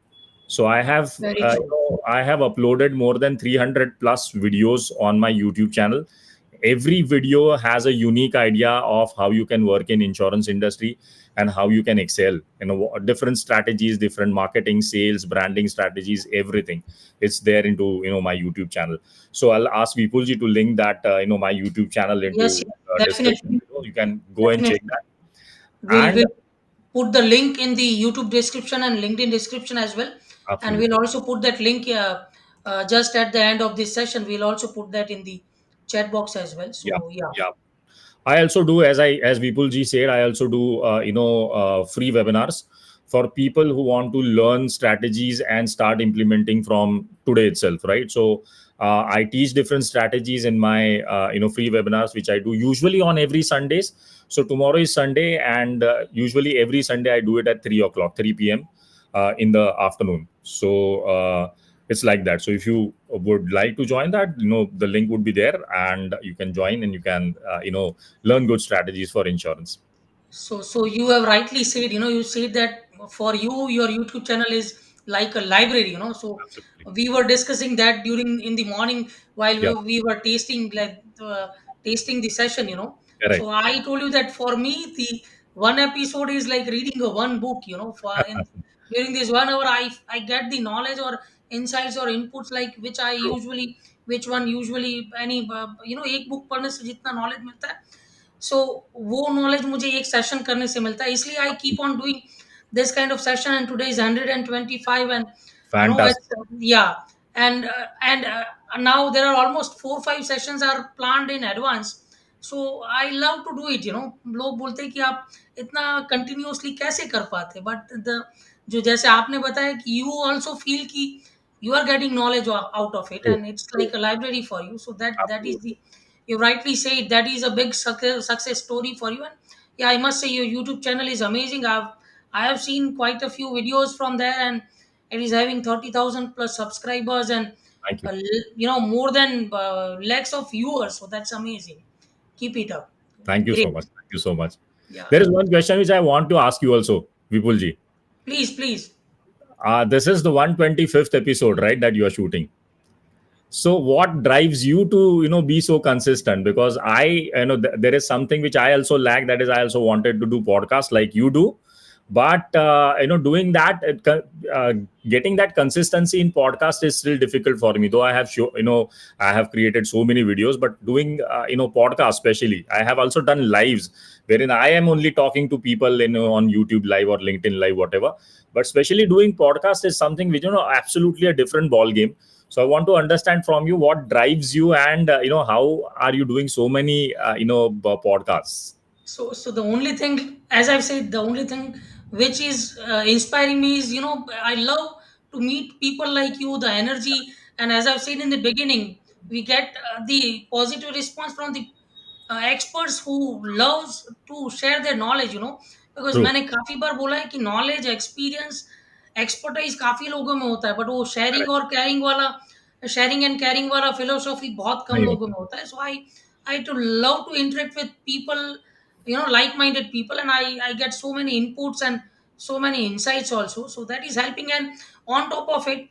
So Very true. I have uploaded more than 300 plus videos on my YouTube channel. Every video has a unique idea of how you can work in insurance industry and how you can excel. Different strategies, different marketing, sales, branding strategies, everything. It's there into my YouTube channel. So I'll ask Vipulji to link that my YouTube channel Yes, into yes, description definitely. below. You can go and check Definitely. that. We'll, And we'll put the link in the YouTube description and LinkedIn description as well. And we'll absolutely. also put that link just at the end of this session. We'll also put that in the chat box as well. Yeah, So, yeah. yeah. I also do, as Vipul ji said, I also do free webinars for people who want to learn strategies and start implementing from today itself, right? So I teach different strategies in my free webinars, which I do usually on every Sundays. So tomorrow is Sunday, and usually every Sunday I do it at 3 o'clock, 3 p.m. In the afternoon. So it's like that. So if you would like to join that, the link would be there, and you can join, and you can learn good strategies for insurance. So you have rightly said, you said that for you, your YouTube channel is like a library. So Absolutely. we were discussing that during in the morning while Yeah. we were tasting the session. So Correct. I told you that for me, the one episode is like reading a one book. During this 1 hour, I get the knowledge or insights or inputs, like True. which one usually any एक book पढ़ने से जितना knowledge मिलता है, सो वो knowledge मुझे एक session करने से मिलता है, इसलिए I keep on doing this kind of session. And today is 125, and Fantastic. it's yeah. And now there are almost 4 5 sessions are planned in advance, so I love to do it. लोग बोलते हैं कि आप इतना continuously कैसे कर पाते, but the जो जैसे आपने बताया कि यू आल्सो फील कि you are getting knowledge out of it, True. and it's True. like a library for you, so that is the, Absolutely. you rightly say it, that is a big success story for you. And yeah, I must say your YouTube channel is amazing. I have seen quite a few videos from there, and it is having 30,000 plus subscribers, and Thank you. more than lakhs of viewers, so that's amazing. Keep it up. Thank you so Great. much. Thank you so much. Yeah, There is one question which I want to ask you also, Vipulji. please, please. This is the 125th episode, right, that you are shooting. So what drives you to be so consistent? Because there is something which I also lack, that is I also wanted to do podcast like you do, but doing that getting that consistency in podcast is still difficult for me, though I have I have created so many videos, but doing podcast especially, I have also done lives wherein I am only talking to people on YouTube live or LinkedIn live, whatever, but especially doing podcast is something which absolutely a different ball game. So I want to understand from you what drives you, and how are you doing so many podcasts? So the only thing, as I've said, the only thing which is inspiring me is, I love to meet people like you, the energy, and as I've said in the beginning, we get the positive response from the experts who loves to share their knowledge, because True. मैंने काफी बार बोला है कि knowledge, experience, expertise काफी लोगों में होता है, but वो Correct. sharing एंड कैरिंग वाला फिलोसॉफी बहुत कम नहीं लोगों होता. में होता है. So I to love to interact with people, like-minded people, and I get so many inputs and so many insights also, so that is helping. And on top of it,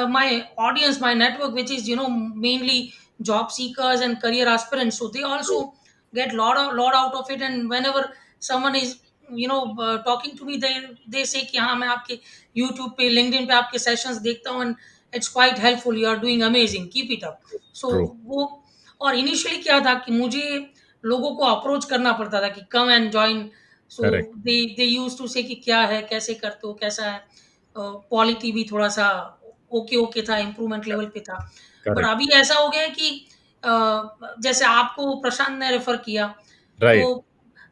my audience, my network, which is mainly job seekers and career aspirants, so they True. also get lot out of it. And whenever someone is talking to me, they say कि हाँ मैं आपके YouTube पे, LinkedIn पे आपके sessions देखता हूँ, and it's quite helpful, you are doing amazing, keep it up. So True. वो, और इनिशियली क्या था कि मुझे लोगों को अप्रोच करना पड़ता था कि come and join, so Correct. They used to say कि क्या है, कैसे करते हो, कैसा है, क्वालिटी भी थोड़ा सा ओके ओके था, इम्प्रूवमेंट लेवल पे था. But Correct. अभी ऐसा हो गया है कि जैसे आपको प्रशांत ने रेफर किया, तो Right.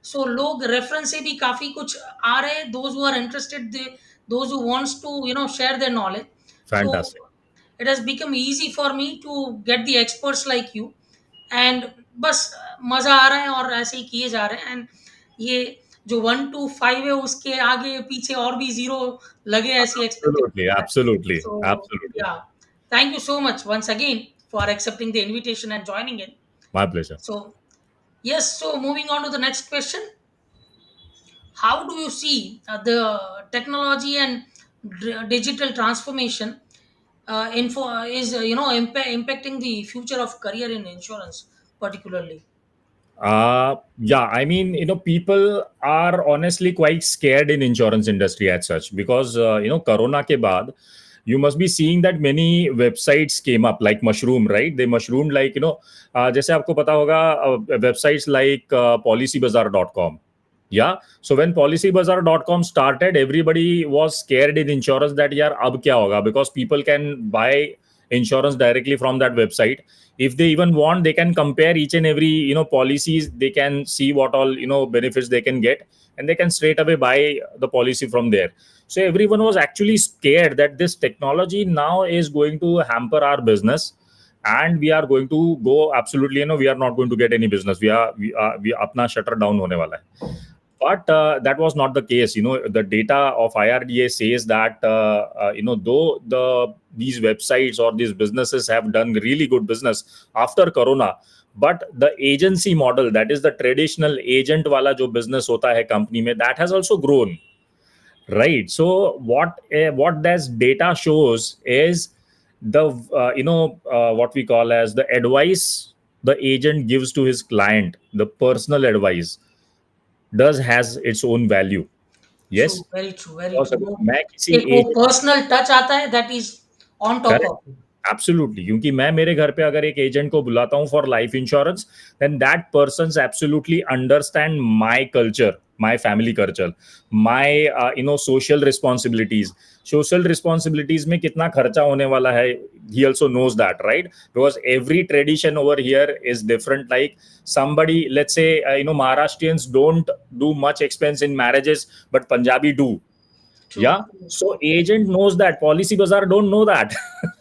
सो लोग रेफरेंस से भी काफी कुछ आ रहे हैं, those who are interested, those who wants to share their knowledge. So Fantastic. it has become easy for me to get the experts like you. And बस मजा आ रहा है, और ऐसे ही किए जा रहे हैं. एंड ये जो 1 to 5 है, उसके आगे पीछे और भी जीरो लगे, ऐसी Absolutely. एक्सपेक्टेशन है. Absolutely. सो Absolutely. या, thank you so much once again for accepting the invitation and joining in. My pleasure. So yes, so moving on to the next question, how do you see the technology and digital transformation info is impacting the future of career in insurance particularly? Yeah, I mean, people are honestly quite scared in insurance industry as such, because Corona ke baad, you must be seeing that many websites came up like mushroom, right? They mushroomed, like जैसे आपको पता होगा, websites like policybazar.com. Yeah. So when policybazar.com started, everybody was scared in insurance that yaar ab kya hoga, because people can buy insurance directly from that website. If they even want, they can compare each and every policies, they can see what all benefits they can get, and they can straight away buy the policy from there. So everyone was actually scared that this technology now is going to hamper our business, and we are going to go absolutely, we are not going to get any business, we apna shutter down hone wala hai. But that was not the case. The data of IRDA says that though these websites or these businesses have done really good business after Corona, but the agency model, that is the traditional agent wala jo business hota hai company mein, that has also grown, right? So what this data shows is the what we call as the advice the agent gives to his client, the personal advice does has its own value. True, yes, very true, very because true. अगर वो मैं किसी एक वो as, personal touch आता है, that is on top of it. Absolutely, क्योंकि मैं मेरे घर पे अगर एक एजेंट को बुलाता हूँ for life insurance, then that person absolutely understand my culture, my family culture, my social responsibilities. Social responsibilities में कितना खर्चा होने वाला है, he also knows that, right? Because every tradition over here is different. Like somebody, let's say, Maharashtrians don't do much expense in marriages, but Punjabi do. True, Yeah, true, so true. agent knows that, policy bazaar don't know that.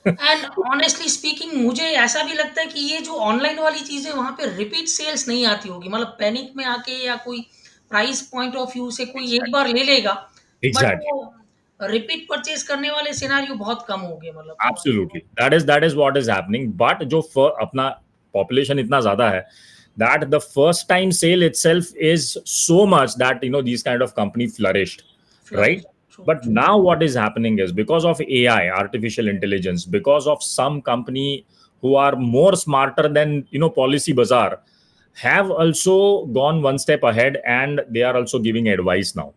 And honestly speaking, मुझे ऐसा भी लगता है कि ये जो online वाली चीज़ें, वहाँ पे रिपीट सेल्स नहीं आती होगी। मतलब पैनिक में आके या कोई प्राइस पॉइंट ऑफ व्यू से कोई एक बार ले लेगा, बट Exactly. वो रिपीट परचेज़ करने वाले सिनेरियो बहुत कम होंगे मतलब। Absolutely. That is what is happening. But जो अपना population इतना ज़्यादा है, that the first time sale itself is so much that these kind of company flourished, flourish, right? True, But true. now what is happening is because of AI, artificial intelligence, because of some company who are more smarter than Policy Bazaar, have also gone one step ahead, and they are also giving advice now.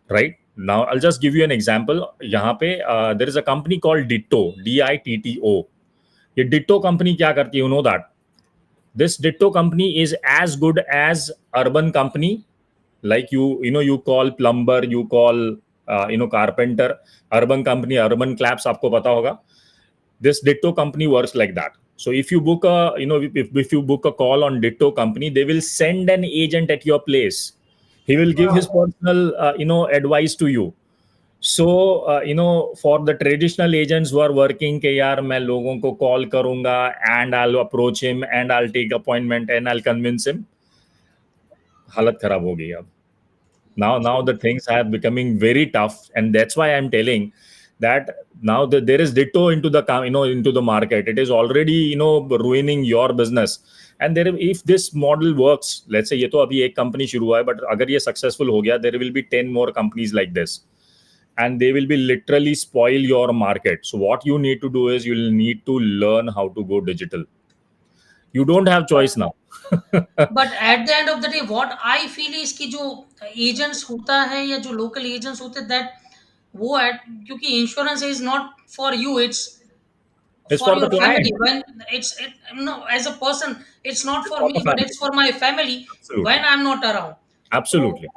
Right now, I'll just give you an example. यहाँ पे there is a company called Ditto, DITTO. ये Ditto company क्या करती है, that this Ditto company is as good as urban company. Like you call plumber, you call carpenter, urban company, urban claps, आपको पता होगा. This Ditto company works like that. So if you book a if you book a call on Ditto company, they will send an agent at your place. He will give his personal advice to you. So for the traditional agents who are working कि यार मैं लोगों को call करूंगा and I'll approach him and I'll take appointment and I'll convince him, हालत खराब हो गई अब. Now the things are becoming very tough, and that's why I'm telling that now that there is Ditto into the into the market. It is already ruining your business. And there, if this model works, let's say ये तो अभी एक company शुरू हुआ है, but अगर ये successful हो गया, there will be 10 more companies like this, and they will be literally spoil your market. So what you need to do is you'll need to learn how to go digital. You don't have choice now. But at the end of the day what I feel is कि जो agents होता है या जो local agents होते हैं, that वो क्योंकि insurance is not for you, it's It's for for the your family. client. When no, as a person, it's not It's for for the me, but family. it's for my family when Absolutely. I'm not around. तो Absolutely.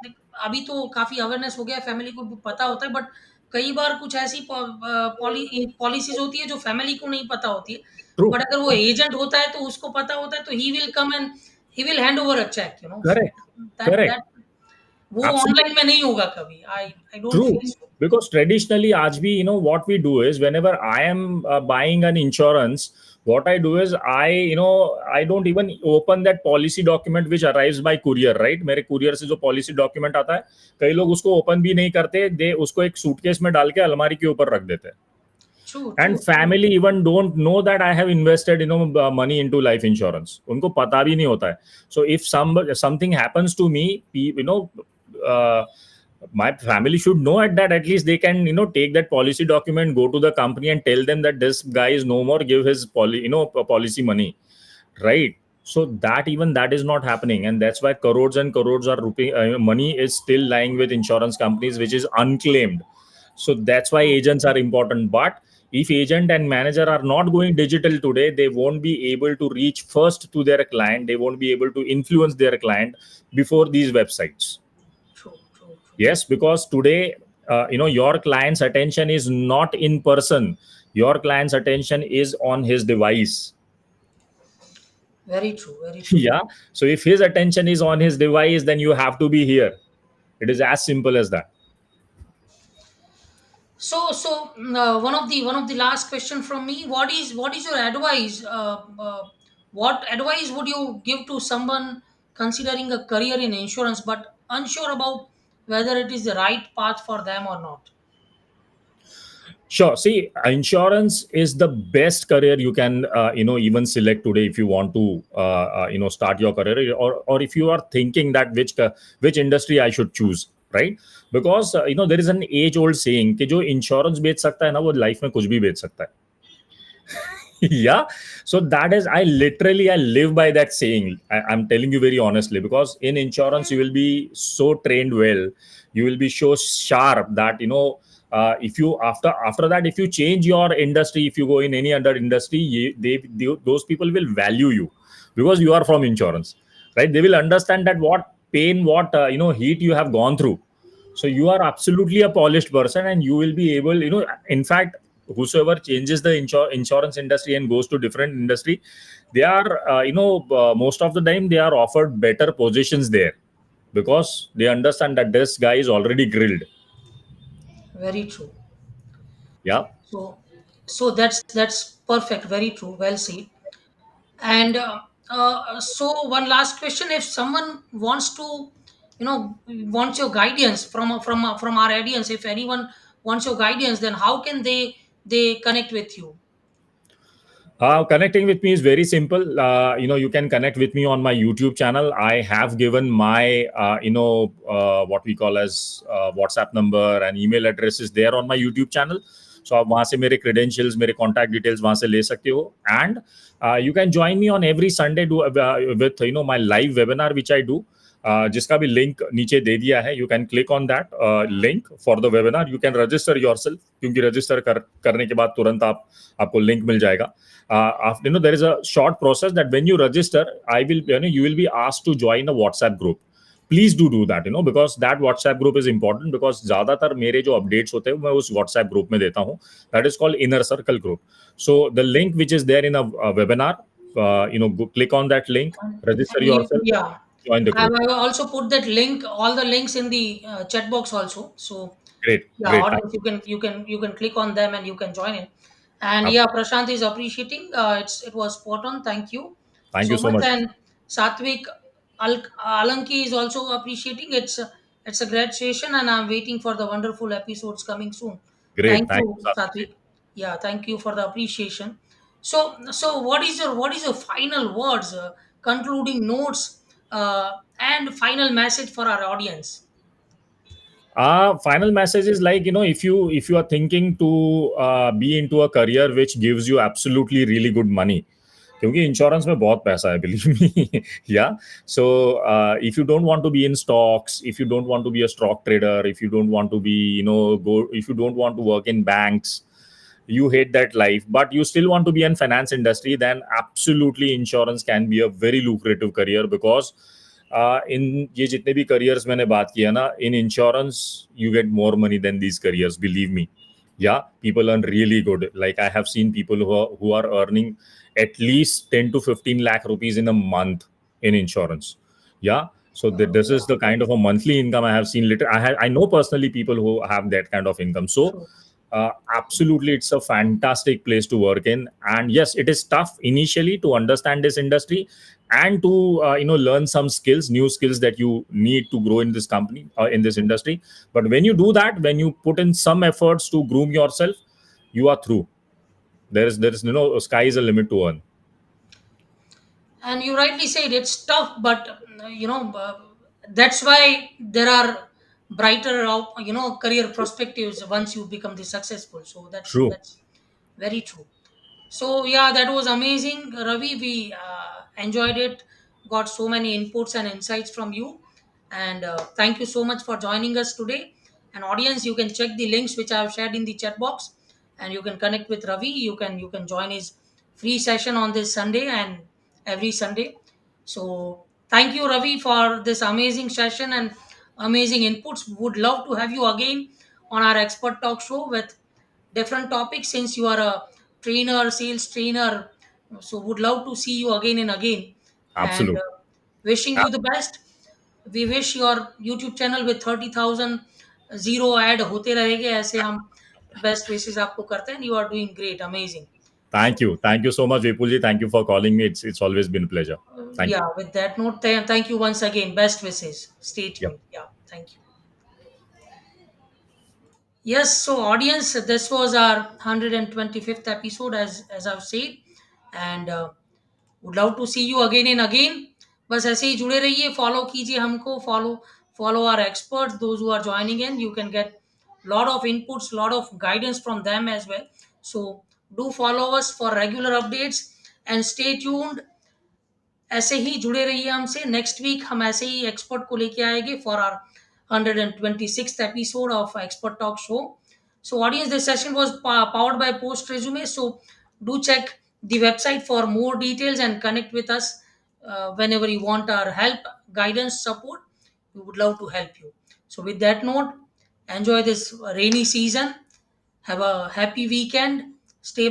अभी तो काफी awareness हो गया, family को भी पता होता है, बट कई बार कुछ ऐसी पॉलिसीज होती है जो फैमिली को नहीं पता होती है। But True. अगर वो एजेंट होता है तो उसको पता होता है, तो he will come and he will hand over a cheque, so Correct. That Correct. That वो Absolutely. ऑनलाइन में नहीं होगा कभी। I don't True. Feel so. Because traditionally, Ajbi, what we do is whenever I am buying an insurance, what I do is I don't even open that policy document which arrives by courier, right? मेरे courier से जो policy document आता है, कई लोग उसको open भी नहीं करते, दे उसको एक suitcase में डाल के अलमारी के ऊपर रख देते हैं. True, true, And family even don't know that I have invested money into life insurance. उनको पता भी नहीं होता है. So if something happens to me, uh, my family should know at that. At least they can take that policy document, go to the company and tell them that this guy is no more, give his policy money, right? So that, even that is not happening, and that's why crores and crores are rupee money is still lying with insurance companies, which is unclaimed. So that's why agents are important. But if agent and manager are not going digital today, they won't be able to reach first to their client, they won't be able to influence their client before these websites. True, true, true. Yes, because today, your client's attention is not in person. Your client's attention is on his device. Very true, very true. Yeah. So if his attention is on his device, then you have to be here. It is as simple as that. One of the last question from me. What is your advice? What advice would you give to someone considering a career in insurance but unsure about whether it is the right path for them or not? Sure. See, insurance is the best career you can, even select today if you want to, start your career, or if you are thinking that which industry I should choose, right? Because there is an age-old saying कि जो insurance बेच सकता है ना, वो life में कुछ भी बेच सकता है. Yeah. So that is, I literally, I live by that saying. I'm telling you very honestly, because in insurance you will be so trained well, you will be so sharp that, if you, after that, if you change your industry, if you go in any other industry, those people will value you, because you are from insurance, right? They will understand that what pain, what heat you have gone through. So you are absolutely a polished person, and you will be able, in fact, whosoever changes the insurance industry and goes to different industry, they are, most of the time they are offered better positions there, because they understand that this guy is already grilled. Very true. Yeah. So, so that's perfect. Very true. Well said. And so one last question: if someone wants to, wants your guidance from our audience, if anyone wants your guidance, then how can they connect with you? Connecting with me is very simple. You can connect with me on my YouTube channel. I have given my, what we call as WhatsApp number and email address is there on my YouTube channel. So आप वहाँ से मेरे credentials, मेरे contact details वहाँ से ले सकते हो. And you can join me on every Sunday with my live webinar which I do. जिसका भी लिंक नीचे दे दिया है. You can click on that link for the webinar. You can register yourself, क्योंकि register करने के बाद तुरंत आपको लिंक मिल जाएगा. After, there is a short process that when you register, I will, you will be asked to join a WhatsApp group. Please do that, because that WhatsApp group is important, because ज्यादातर मेरे जो updates होते हैं मैं उस WhatsApp group में देता हूँ. That is called inner circle group. So the link which is there in a webinar, click on that link, register And you, yourself, yeah, join the I group. will also put that link, all the links in the chat box also. So Great, yeah, great. Thank audience, you can click on them and you can join in. And you. yeah, Prashant is appreciating. It was spot on. Thank you Thank you so so much. much. And Satvik Alanki is also appreciating. It's a great session, and I'm waiting for the wonderful episodes coming soon. Great. Thank Thank you, you, Satvik. Satvik. Yeah, thank you for the appreciation. So what is your final words, concluding notes, and final message for our audience? Final message is like, if you are thinking to be into a career which gives you absolutely really good money, क्योंकि insurance में बहुत पैसा है, believe me. Yeah. So if you don't want to be in stocks, if you don't want to be a stock trader, if you don't want to be, if you don't want to work in banks, you hate that life, but you still want to be in finance industry, then absolutely insurance can be a very lucrative career, because इन ये जितने भी careers मैंने बात किया ना, in insurance you get more money than these careers, believe me. Yeah, people earn really good. Like, I have seen people who are earning at least 10 to 15 lakh rupees in a month in insurance. Yeah. So this is Yeah, the kind of a monthly income I have seen. I know personally people who have that kind of income. So true. absolutely, it's a fantastic place to work in. And yes, it is tough initially to understand this industry, and to learn some skills, new skills that you need to grow in this company, in this industry. But when you do that, when you put in some efforts to groom yourself, you are through. There is sky is a limit to earn. And you rightly said it's tough, but that's why there are brighter, career perspectives once you become the successful. So True. that's very true. So yeah, that was amazing, Ravi. We enjoyed it. Got so many inputs and insights from you, and thank you so much for joining us today. And audience, you can check the links which I have shared in the chat box, and you can connect with Ravi. You can join his free session on this Sunday and every Sunday. So thank you, Ravi, for this amazing session and amazing inputs. Would love to have you again on our expert talk show with different topics, since you are a trainer, sales trainer. So would love to see you again and again. And Absolute. wishing you the best. We wish your YouTube channel with 30,000 zero ad होते रहेंगे ऐसे हम best wishes आपको करते हैं. You are doing great, amazing. Thank So you. Thank you so much, Vipulji. Thank you for calling me. It's always been a pleasure. Thank you. yeah, with that note, thank you once again. Best wishes. Stay Yep. tuned. Yeah, thank you. Yes, so audience, this was our 125th episode, as I've said, and would love to see you again and again. बस ऐसे ही जुड़े रहिए, follow कीजिए हमको, follow our experts, those who are joining in. You can get lot of inputs, lot of guidance from them as well. So Do follow us for regular updates and stay tuned. ऐसे ही जुड़े रहिए हमसे. Next week हम ऐसे ही expert को लेके आएंगे for our 126th episode of expert talk show. So audience, this session was powered by Post Resume. So do check the website for more details and connect with us whenever you want our help, guidance, support. We would love to help you. So with that note, enjoy this rainy season. Have a happy weekend. Stay